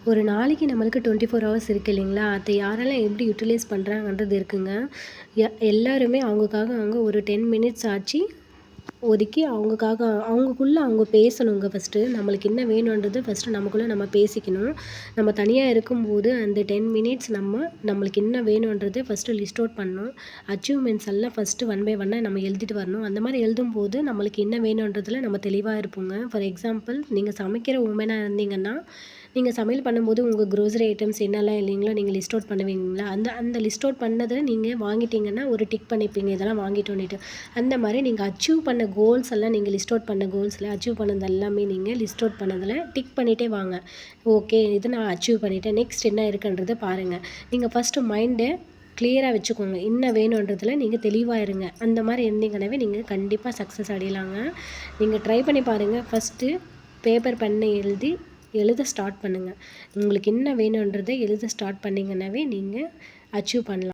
ஒரு நாளைக்கு நம்மளுக்கு 24 ஹவர்ஸ் இருக்குது இல்லைங்களா? அதை யாரெல்லாம் எப்படி யூட்டிலைஸ் பண்ணுறாங்கன்றது இருக்குங்க. எல்லாருமே அவங்களுக்காக ஒரு 10 மினிட்ஸ் ஆச்சு ஒதுக்கி அவங்களுக்காக அவங்கக்குள்ளே அவங்க பேசணுங்க ஃபஸ்ட்டு. நம்மளுக்கு என்ன வேணுன்றது ஃபஸ்ட்டு நமக்குள்ளே நம்ம பேசிக்கணும். நம்ம தனியாக இருக்கும்போது அந்த 10 மினிட்ஸ் நம்மளுக்கு என்ன வேணுன்றதை ஃபஸ்ட்டு லிஸ்ட் அவுட் பண்ணணும். அச்சீவ்மெண்ட்ஸ் எல்லாம் ஃபஸ்ட்டு ஒன் பை ஒன்னாக நம்ம எழுதிட்டு வரணும். அந்த மாதிரி எழுதும்போது நம்மளுக்கு என்ன வேணுன்றதில் நம்ம தெளிவாக இருப்போங்க. ஃபார் எக்ஸாம்பிள், நீங்கள் சமைக்கிற உமனாக இருந்தீங்கன்னா, நீங்கள் சமையல் பண்ணும்போது உங்கள் க்ரோசரி ஐட்டம்ஸ் என்னெல்லாம் இல்லைங்களோ நீங்கள் லிஸ்ட் அவுட் பண்ணுவீங்களா? அந்த லிஸ்ட் அவுட் பண்ணதை நீங்கள் வாங்கிட்டீங்கன்னா ஒரு டிக் பண்ணிப்பீங்க, இதெல்லாம் வாங்கிட்டோன்னுட்டு. அந்த மாதிரி நீங்கள் அச்சீவ் பண்ண கோல்ஸ் எல்லாம் நீங்கள் லிஸ்ட் அவுட் பண்ண கோல்ஸில் அச்சீவ் பண்ணது எல்லாமே நீங்கள் லிஸ்ட் அவுட் பண்ணதில் டிக் பண்ணிகிட்டே வாங்க. ஓகே, இது நான் அச்சீவ் பண்ணிவிட்டேன், நெக்ஸ்ட் என்ன இருக்குன்றதை பாருங்கள். நீங்கள் ஃபஸ்ட்டு மைண்டை கிளியராக வச்சுக்கோங்க. என்ன வேணுன்றதில் நீங்கள் தெளிவாக இருங்க. அந்த மாதிரி இருந்தீங்கன்னாவே நீங்கள் கண்டிப்பாக சக்ஸஸ் அடையலாங்க. நீங்கள் ட்ரை பண்ணி பாருங்கள். ஃபஸ்ட்டு பேப்பர் பென்னை எழுத ஸ்டார்ட் பண்ணுங்கள். உங்களுக்கு என்ன வேணுன்றதை எழுத ஸ்டார்ட் பண்ணிங்கன்னாவே நீங்கள் அச்சீவ் பண்ணலாம்.